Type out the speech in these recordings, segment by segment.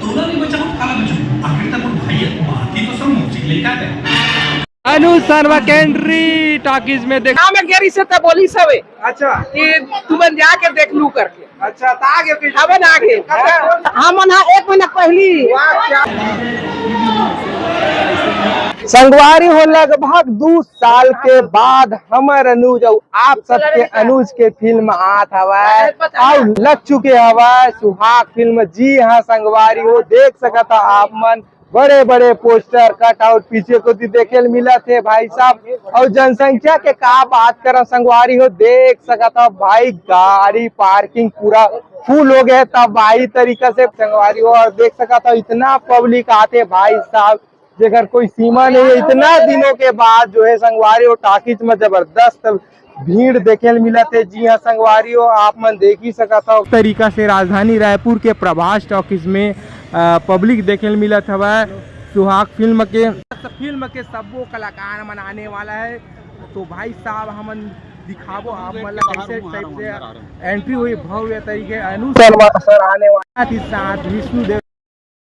तोला नहीं बचा काला बचा आखिर तक भाई बाकी तो सब म्यूजिक लेकर है। अनुज शर्मा केंद्री टॉकीज में देख मैं गेरी से तब बोली सब अच्छा कि तुमन जाके देख लू करके अच्छा तो आगे के अब आगे हम एक महीना पहली संगवारी हो लगभग 2 साल के बाद हमर अनुज और आप सबके अनुज के फिल्म आत हवा और लग चुके हवा सुहाग फिल्म। जी हाँ संगवारी हो देख सकता आप मन बड़े बड़े पोस्टर कट आउट पीछे को देखे मिला थे भाई साहब। और जनसंख्या के का बात कर संगवारी हो देख सकता भाई गाड़ी पार्किंग पूरा फुल हो गए तब भाई तरीका से संगवारी हो। और देख सकता इतना पब्लिक आते भाई साहब जेकर कोई सीमा नहीं है। इतना दिनों के बाद जो है संगवारी हो टॉकीज में जबरदस्त भीड़ देखे मिला थे। जी हाँ संगवारी हो आप मन देख ही सकता हो तरीका से राजधानी रायपुर के प्रभास टॉकीज में पब्लिक देखे मिला था। सुहाग फिल्म के सबो कलाकार मन आने वाला है तो भाई साहब हम दिखाबो आप मतलब कैसे टाइप से एंट्री हुई भव्य तरीके अनुज शर्मा सर आने वाला साथ विष्णुदेव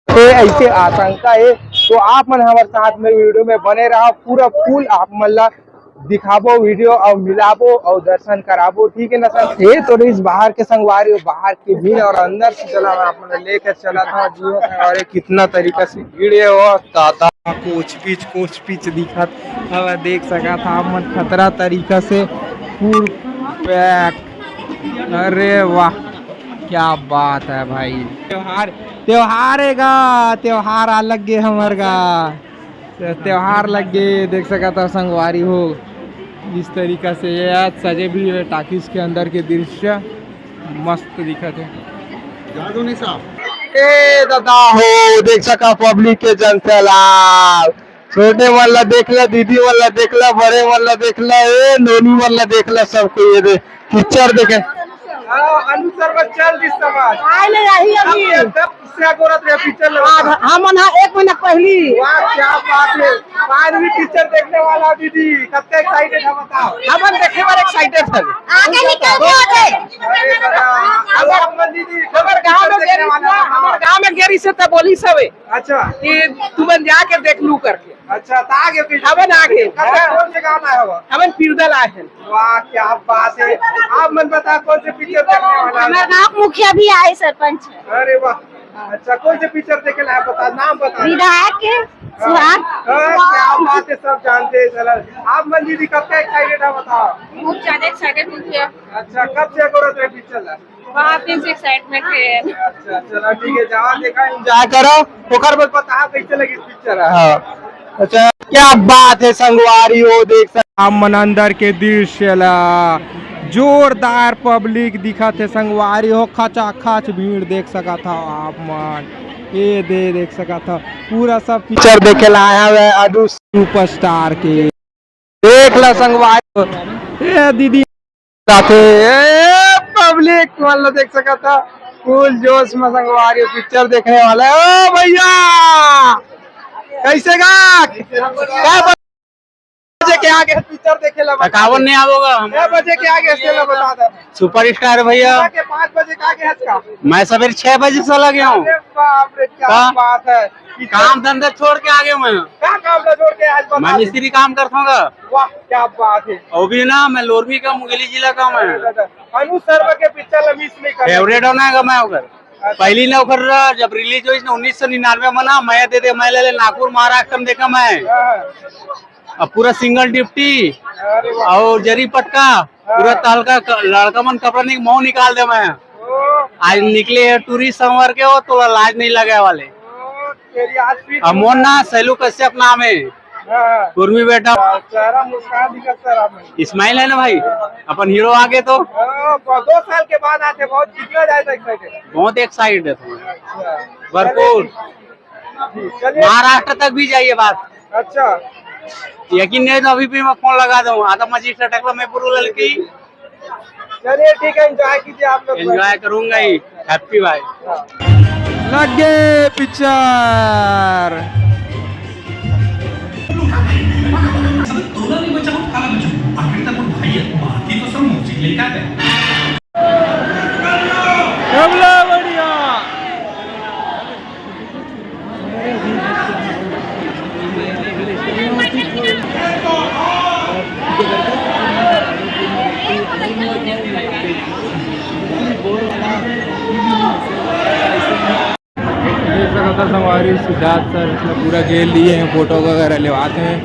ऐसे आशंका है तो आप मन हमारे साथ में वीडियो में बने रहा पूरा फुल आप मतलब दिखाबो वीडियो और मिलाबो और दर्शन कराबो ठीक है ना सर। ये तो इस बाहर के संगवारी बाहर की भीड़ और अंदर से चला आप लेकर चला था जियो और कितना तरीका से भीड़ है वो ताता कोच पीच दिखा अब देख सका था आप मन खतरा तरीका से फुल पैक। अरे वाह क्या बात है भाई त्योहार त्योहार अलग गे हमार का त्योहार लग गए देख सका था संगवारी हो इस तरीका से ये सजे भी है टॉकीज के अंदर के दृश्य मस्त दिखत है। ए दादा हो देख सका पब्लिक के जनसला छोटे वाला देखला दीदी वाला देखला बड़े वाला देखला ए नोनी वाला देखला सबको ये पिक्चर देखे अनुज शर्मा चल दिस समाज आइले रही अभी पिक्चर हम एक महीना पहली वाह क्या बात है फाइनली पिक्चर देखने वाला दीदी कितना एक्साइटेड है बताओ। हम देखे बार एक्साइटेड थे आगे निकल गए अरे दादा अब दीदी हमारे गांव में गेरी से तब बोली सब अच्छा कि तुमन जाके देख लू करके अच्छा तो आगे के हम आगे कौन से गाँव आया हुआ हम पीरदल आए हैं। वाह क्या बात है आप मन बता कौन से पिक्चर देखने वाला हमारे गाँव मुखिया भी आए सरपंच अरे वाह अच्छा कौन से पिक्चर देखे ला बता नाम बता विधायक के सुहाग क्या बात है सब जानते हैं चलो आप मन दीदी कब का एक्साइटेड है बताओ। बहुत ज्यादा एक्साइटेड मुखिया अच्छा कब से जरूरत है पिक्चर बहुत दिन से एक्साइटमेंट है। अच्छा चलो ठीक है जहाँ देखा एंजॉय करो ओकर बाद बता कैसे लगी पिक्चर है। अच्छा क्या बात है संगवारी हो देख सकते मन अंदर के दृश्य ला जोरदार पब्लिक दिखा थे संगवारी हो खचा खच भीड़ देख सका था आप मन ये देख सका था पूरा सब पिक्चर देखे ला आया है अनु सुपरस्टार के देख ला संगवारी ये दीदी पब्लिक वाला देख सका था फुल जोश में संगवारी पिक्चर देखने वाला है। ओ भैया कैसे गा क्या बजे के आगे पिक्चर देखे ला 51 नहीं आवोगा क्या बजे के आगे से ला बता दे सुपर स्टार भैया के 5 बजे के आगे है इसका मैं सवेरे 6 बजे से लगे हूँ अरे बाप रे क्या हाँ? बात है काम धंधा छोड़ के आगे मैं क्या काम ना छोड़ के आज मैं बता दे। मिस्त्री काम करता हूँ वाह क्या बात है वो भी ना मैं लोरमी का मुंगेली जिला का मैं अनुज शर्मा के पिक्चर मिस नहीं कर फेवरेट होना है मैं होकर पहली ने ओकर जब रिलीज हुई 1999 में ना मैं दे मैं ले नागपुर महाराष्ट्र में देखा मैं अब पूरा सिंगल डिप्टी और जरी पटका पूरा ताल का लड़का मन कपड़ा नहीं मुँह निकाल दे मैं आज निकले टूरिस्ट संवर के हो तो लाज नहीं लगे वाले अमोन ना सैलू कश्यप नाम है कुर्मी बेटा चेहरा मुस्कान दिखत सर आपने इस्माइल है ना भाई अपन हीरो आगे तो 2 साल के बाद आते बहुत कितना ज्यादा एक्साइटेड बहुत एक्साइटेड है भरपूर चलिए महाराष्ट्र तक भी जाइए बात अच्छा यकीन नहीं तो अभी भी मैं फोन लगा दूँ आता मजिस्ट्रेट टकला मैं पूरा लड़की चलिए ठीक है एंजॉय कीजिए आप लोग एंजॉय करूंगा ही हैप्पी भाई लग गए पिक्चर तोला नहीं बचा काला बचा आखिर तक भाई बाकी तो सब म्यूजिक लेकर है। बढ़िया देख सकता था संगवारी सिद्धार्थ सर इसमें पूरा घेर लिए हैं, फोटो वगैरह लेवाते हैं।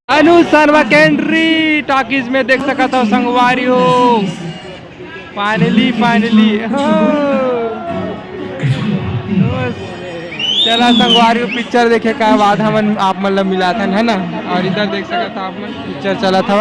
अनुज शर्मा कैंट्री टॉकीज में देख सका था संगवारी हो। फाइनली चला संगवारी हो पिक्चर देखे का बाद हम आप मतलब मिला था है ना। और इधर देख सका था आप पिक्चर चला था।